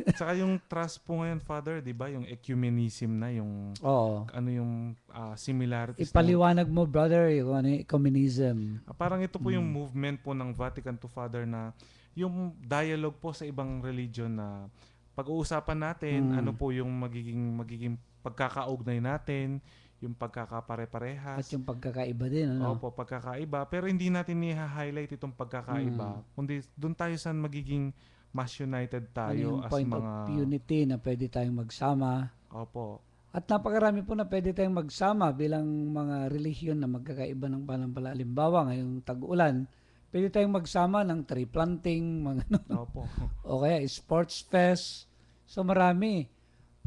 At saka yung trust po ngayon, Father, di ba? Yung ecumenism na, yung Oo. ano yung similarities. Ipaliwanag mo, brother, yung ano, communism. Parang ito po yung movement po ng Vatican II, Father, na yung dialogue po sa ibang religion na pag-uusapan natin, ano po yung magiging pagkakaugnay natin, yung pagkakapare-parehas. At yung pagkakaiba din, ano? Opo, pagkakaiba. Pero hindi natin i-highlight itong pagkakaiba. Kundi doon tayo sa magiging mas united Ano tayo yung as point mga... of unity na pwede tayong magsama. Opo. At napakarami po na pwede tayong magsama bilang mga relihiyon na magkakaiba ng panampalataya. Halimbawa, ngayong tag-ulan, pwede tayong magsama ng tree planting, mga Opo. o kaya sports fest. So marami.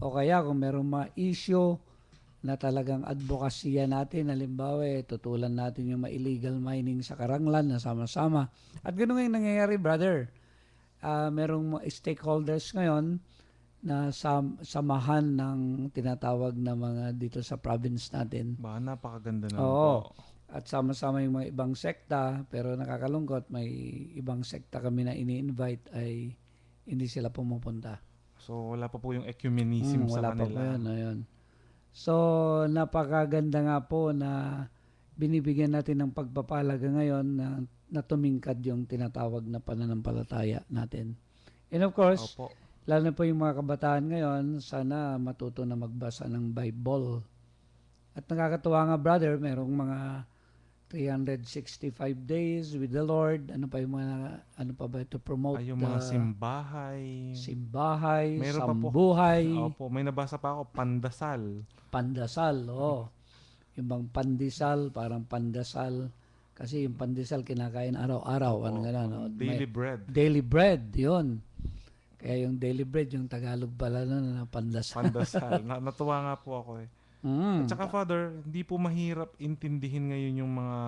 O kaya kung merong mga issue na talagang advokasya natin, halimbawa, tutulan natin yung illegal mining sa Karanglan na sama-sama. At ganoon nga yung nangyayari, brother. Merong mga stakeholders ngayon na samahan ng tinatawag na mga dito sa province natin. Ba, napakaganda naman Oo. po. At sama-sama yung mga ibang sekta, pero nakakalungkot, may ibang sekta kami na ini-invite ay hindi sila pumupunta. So, wala pa po yung ecumenism sa Wala pa kanila. po yun, ayun. So, napakaganda nga po na binibigyan natin ng pagpapalaga ngayon na tumingkad yung tinatawag na pananampalataya natin. And of course, Opo. lalo na po yung mga kabataan ngayon, sana matuto na magbasa ng Bible. At nakakatuwa nga, brother, merong mga 365 days with the Lord. Ano pa yung mga, ano pa ba to promote? Ay, yung mga simbahay. Simbahay, Meron pa po. sambuhay, Opo, may nabasa pa ako, pandasal. pandasal. Yung bang pandesal, parang pandasal. Kasi yung pandesal kinakain araw-araw. Ano gano'n, no? Daily bread. Daily bread, yun. Kaya yung daily bread, yung Tagalog pala na pandasal. Pandasal. Natuwa nga po ako eh. At saka, Father, hindi po mahirap intindihin ngayon yung mga,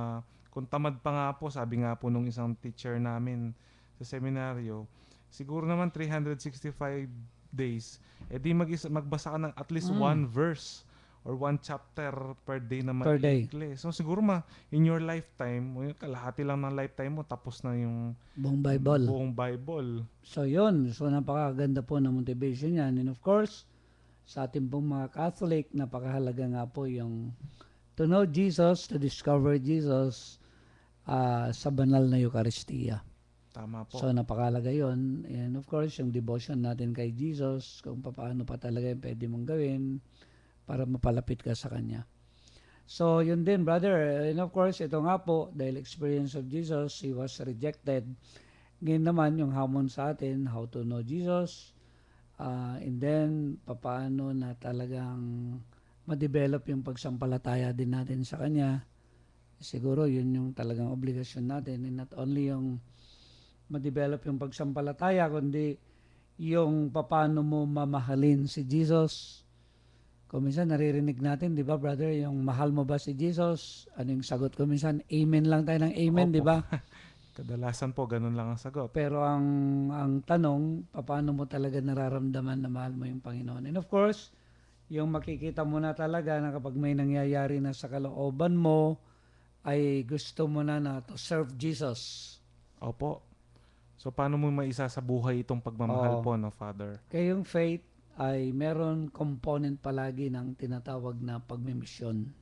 kung tamad pa nga po, sabi nga po nung isang teacher namin sa seminaryo, siguro naman 365 days, di magbasa ka ng at least one verse or one chapter per day na Per day. maikli. So siguro in your lifetime, kalahati lang ng lifetime mo, tapos na yung Buong Bible. buong Bible. So yun, so napakaganda po ng motivation yan. And of course, sa ating pong mga Catholic, napakahalaga nga po yung to know Jesus, to discover Jesus sa banal na Eucharistia. Tama po. So napakahalaga yun. And of course, yung devotion natin kay Jesus, kung paano pa talaga yung pwede mong gawin para mapalapit ka sa Kanya. So yun din, brother. And of course, ito nga po, dahil experience of Jesus, He was rejected. Ngayon naman, yung hamon sa atin, how to know Jesus, and then, papaano na talagang ma-develop yung pagsampalataya din natin sa Kanya. Siguro, yun yung talagang obligasyon natin. And not only yung ma-develop yung pagsampalataya, kundi yung papaano mo mamahalin si Jesus. Kung minsan naririnig natin, di ba, brother, yung mahal mo ba si Jesus? Ano yung sagot ko minsan? Amen lang tayo ng amen, Opo. di ba? Kadalasan po, ganun lang ang sagot. Pero ang tanong, paano mo talaga nararamdaman na mahal mo yung Panginoon? And of course, yung makikita mo na talaga na kapag may nangyayari na sa kalooban mo, ay gusto mo na to serve Jesus. Opo. So, paano mo maisa sa buhay itong pagmamahal po, no, Father? Kaya yung faith ay meron component palagi ng tinatawag na pagmimisyon.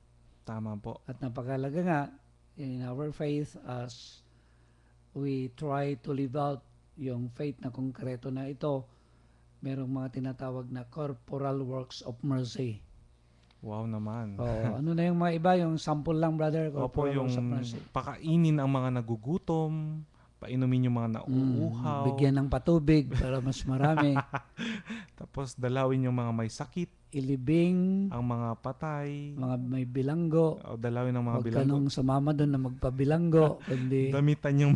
Tama po. At napakalaga nga, in our faith, as we try to live out yung faith na konkreto na ito, merong mga tinatawag na corporal works of mercy. Wow naman. Oh, ano na yung mga iba, yung sample lang, brother? Opo, Corporal yung Joseph Francis. pakainin ang mga nagugutom, painumin yung mga nauuhaw, Bigyan ng patubig para mas marami. tapos dalawin yung mga may sakit, Ilibing, ang mga patay, mga may bilanggo. o dalawin ng mga Huwag ka bilanggo, nung sumama doon na magpabilanggo, kundi damitan yung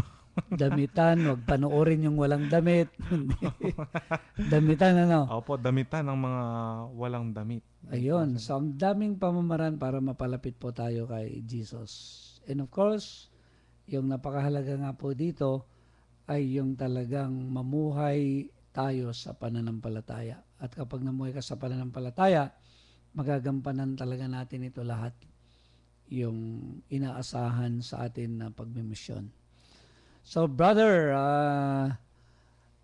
damitan, huwag panoorin yung walang damit. Kundi damitan, ano? Opo, damitan ng mga walang damit. Ayun. So, ang daming pamamaraan para mapalapit po tayo kay Jesus. And of course, yung napakahalaga nga po dito ay yung talagang mamuhay tayo sa pananampalataya. At kapag namuhay ka sa pananampalataya, magagampanan talaga natin ito lahat, yung inaasahan sa atin na pagmimisyon. So brother,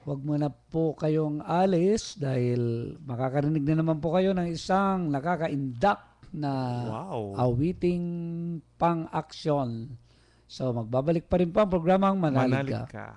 wag mo na po kayong alis dahil makakarinig na naman po kayo ng isang nakaka-induct na Wow. awiting pang-aksyon. So magbabalik pa rin po ang programang Manalig Manalig Ka. ka.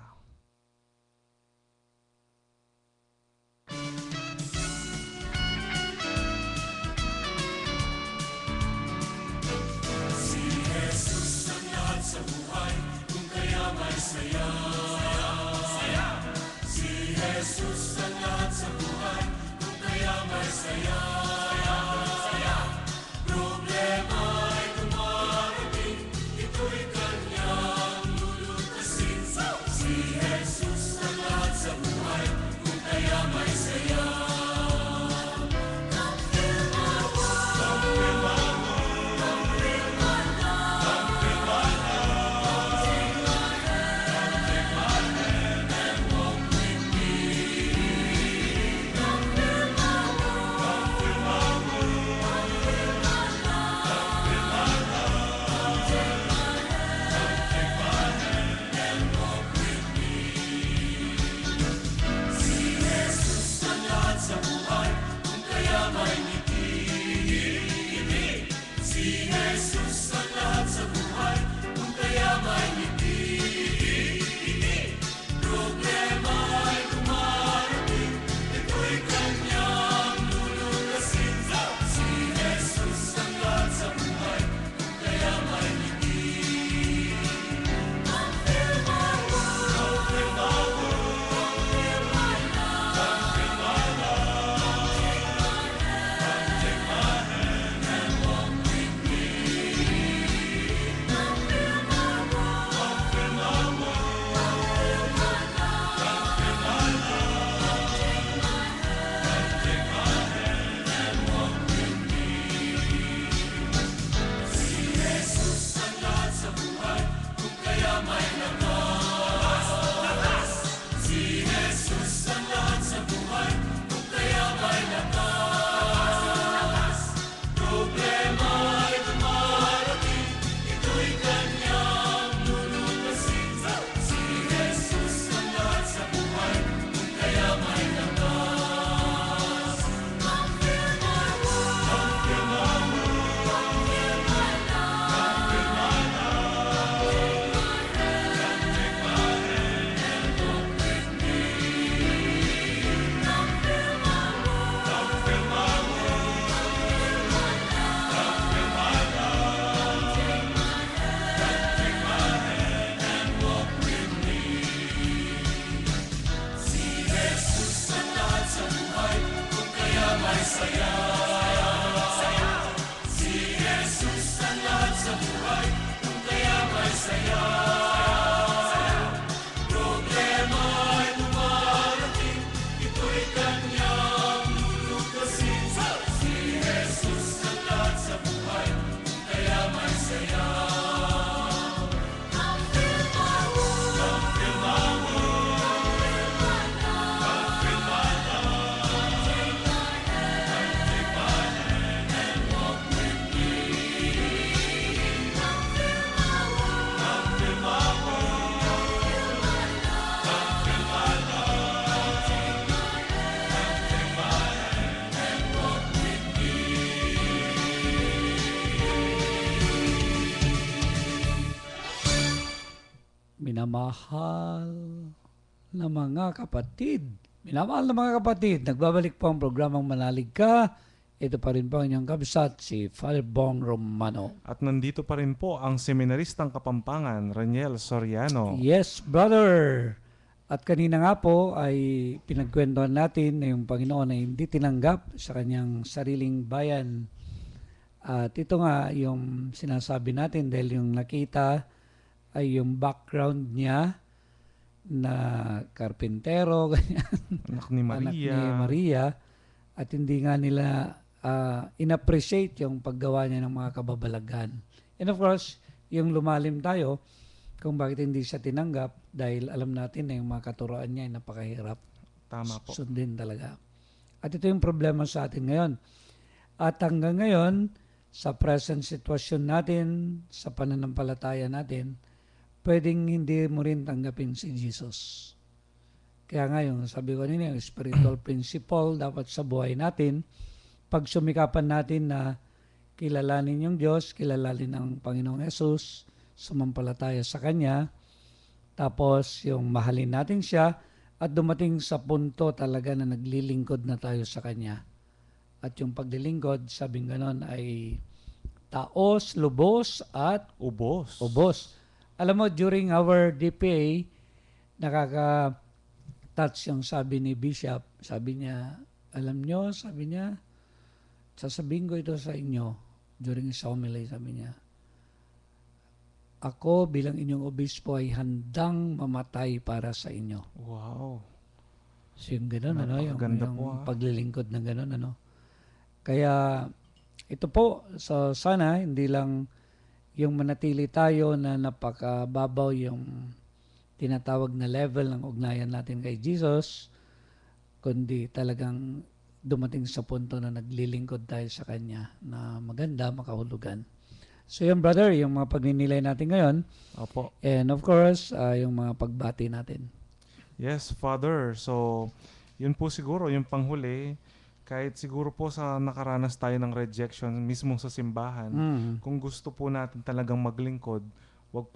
Minamahal na mga kapatid. Minamahal na mga kapatid, nagbabalik po ang programang Manalig Ka. Ito pa rin po ang inyong kabsat, si Father Bong Romano. At nandito pa rin po ang seminaristang Kapampangan, Raniel Soriano. Yes, brother! At kanina nga po ay pinagkwentuhan natin na yung Panginoon ay hindi tinanggap sa kanyang sariling bayan. At ito nga yung sinasabi natin dahil yung nakita ay yung background niya na karpintero, ganyan, Anak ni Maria. anak ni Maria. At hindi nga nila in-appreciate yung paggawa niya ng mga kababalagan. And of course, yung lumalim tayo kung bakit hindi siya tinanggap dahil alam natin na yung mga katuroan niya ay napakahirap. Tama po. Sundin talaga. At ito yung problema sa atin ngayon. At hanggang ngayon, sa present sitwasyon natin, sa pananampalataya natin, pwedeng hindi mo rin tanggapin si Jesus. Kaya nga yung sabi ko nila, yung spiritual principle dapat sa buhay natin, pag sumikapan natin na kilalanin yung Diyos, kilalanin ang Panginoong Yesus, sumampalataya sa Kanya, tapos yung mahalin natin siya, at dumating sa punto talaga na naglilingkod na tayo sa Kanya. At yung paglilingkod, sabing ganon, ay taos, lubos, at Ubos. ubos. Alam mo, during our DPA, nakaka-touch yung sabi ni Bishop. Sabi niya, alam nyo, sabi niya, sasabihin ko ito sa inyo during his homily, sabi niya, ako bilang inyong obispo ay handang mamatay para sa inyo. Wow. So yung gano'n, Napakaganda yung po, paglilingkod ng gano'n, Kaya ito po, so sana hindi lang yung manatili tayo na napakababaw yung tinatawag na level ng ugnayan natin kay Jesus, kundi talagang dumating sa punto na naglilingkod tayo sa Kanya na maganda, makahulugan. So yun brother, yung mga pagninilay natin ngayon, Opo. and of course, yung mga pagbati natin. Yes, Father. So, yun po siguro, yung panghuli, kahit siguro po sa nakaranas tayo ng rejection mismo sa simbahan, kung gusto po natin talagang maglingkod, wag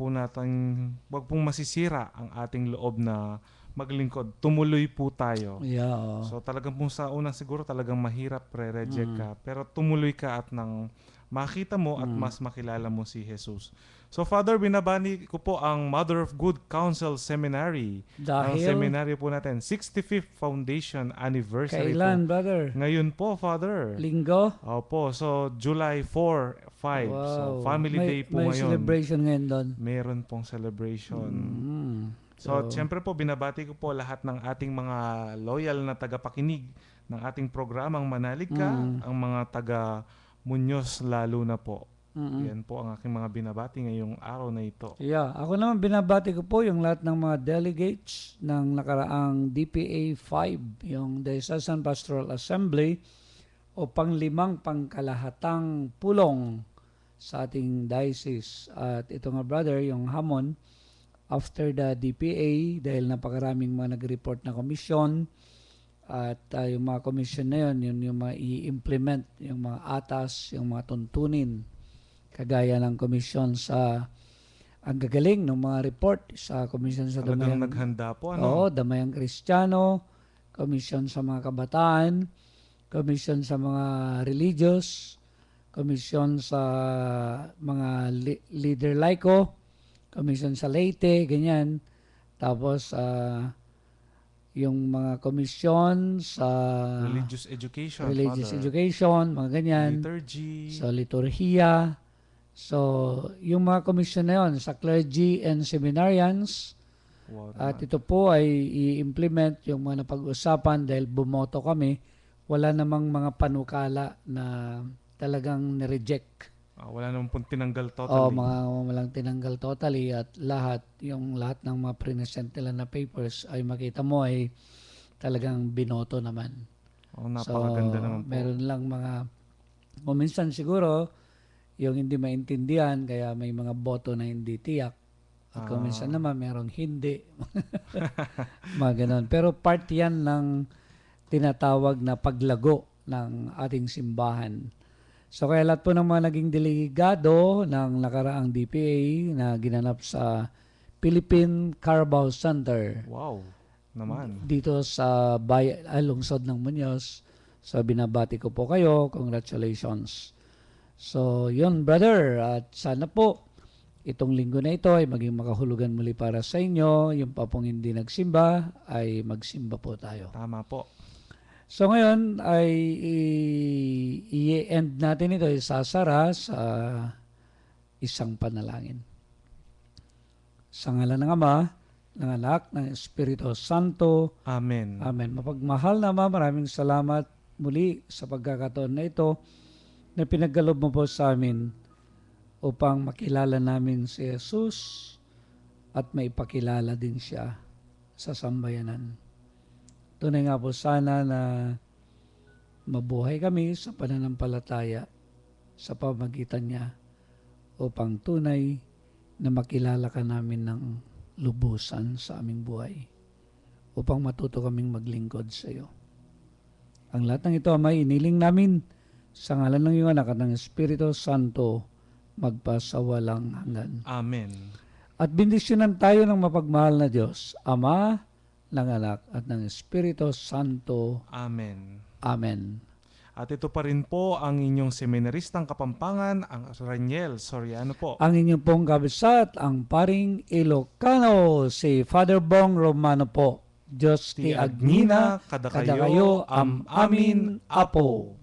pong masisira ang ating loob na maglingkod. Tumuloy po tayo. Yeah, oo. So talagang po sa una siguro talagang mahirap reject ka, pero tumuloy ka at nang makita mo at mas makilala mo si Jesus. So Father, binabani ko po ang Mother of Good Counsel Seminary. Ang Dahil, seminary po natin, 65th Foundation Anniversary kailan po. brother? Ngayon po, Father. Linggo? Opo, so July 4, 5. So Family Day po may ngayon. celebration ngayon doon. Meron pong celebration. So, Siyempre po, binabati ko po lahat ng ating mga loyal na tagapakinig ng ating programang Manalig Ka, ang mga taga Muñoz lalo na po. Yan po ang aking mga binabati ngayong araw na ito. yeah, ako naman binabati ko po yung lahat ng mga delegates ng nakaraang DPA 5, yung Diocesan Pastoral Assembly o panglimang pangkalahatang pulong sa ating diocese. At ito nga brother, yung hamon, after the DPA, dahil napakaraming mga nag-report na komisyon, at yung mga komisyon na yun yung mga i-implement, yung mga atas, yung mga tuntunin, kagaya ng komisyon sa ang gagaling ng mga report sa komisyon sa Talagang Damayang, naghanda po, Oo, ano? Damayang Kristiyano, komisyon sa mga kabataan, komisyon sa mga religious, komisyon sa mga leader laiko, komisyon sa Leyte, ganyan. Tapos, yung mga komisyon sa Religious education, religious Father. education, mga ganyan. Liturgy. Sa liturhiya. So, yung mga komisyon na yun, sa clergy and seminarians, Wow, at naman. ito po ay i-implement yung mga napag-usapan dahil bumoto kami. Wala namang mga panukala na talagang nireject. Wala naman pong tinanggal O totally. mga walang tinanggal totally at lahat ng mga present nila na papers ay makita mo ay talagang binoto naman. Napakaganda naman po. Meron lang mga minsan siguro yung hindi maintindihan kaya may mga boto na hindi tiyak. At kung minsan naman merong hindi. Mga ganon. Pero part yan ng tinatawag na paglago ng ating simbahan. So kaya lahat po ng mga naging delegado ng nakaraang DPA na ginanap sa Philippine Carabao Center Wow, naman. dito sa lungsod ng Muñoz. So binabati ko po kayo. Congratulations. So yun brother, at sana po itong linggo na ito ay maging makahulugan muli para sa inyo. Yung pa pong hindi nagsimba ay magsimba po tayo. Tama po. So ngayon ay i-end natin ito, isasara sa isang panalangin. Sa ngalan ng Ama, ng Anak, ng Espiritu Santo. Amen. Amen. Mapagmahal na Ama, maraming salamat muli sa pagkakataon na ito na pinagkaloob mo po sa amin upang makilala namin si Jesus at maipakilala din siya sa sambayanan. Tunay nga po sana na mabuhay kami sa pananampalataya sa pamagitan niya upang tunay na makilala ka namin ng lubusan sa aming buhay upang matuto kaming maglingkod sa iyo. Ang lahat ng ito, Ama, iniling namin sa ngalan ng iyong anak at ng Espiritu Santo magpasawalang hanggan. Amen. At bendisyonan tayo ng mapagmahal na Diyos, Ama, ng Anak at ng Espiritu Santo. Amen. Amen. At ito pa rin po ang inyong seminaristang Kapampangan, ang Raniel Soriano po. Ang inyong pong kabisat, ang paring Ilocano, si Father Bong Romano po. Diyos ti Agnina, kada kayo am amin apo.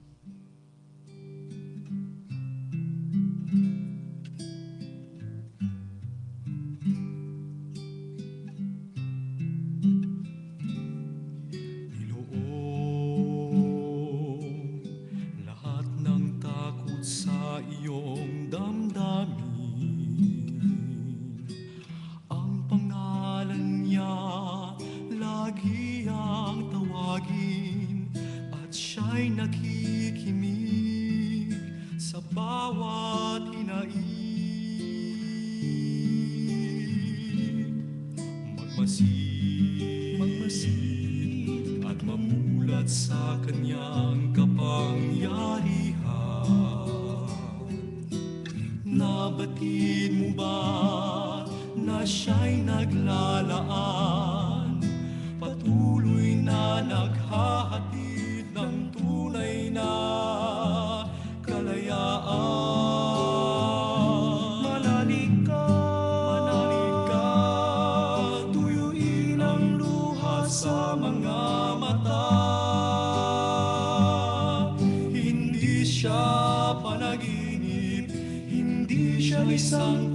Nakikinig sa bawat hinaing, magmasid at mamulat sa kanyang kapangyarihan. Nabatid mo ba na siya'y naglalaan, patuloy na naghahatid ng tunay na kalayaan. Manalig ka, tuyuin ang luha sa mga mata. Hindi siya panaginip, hindi siya isang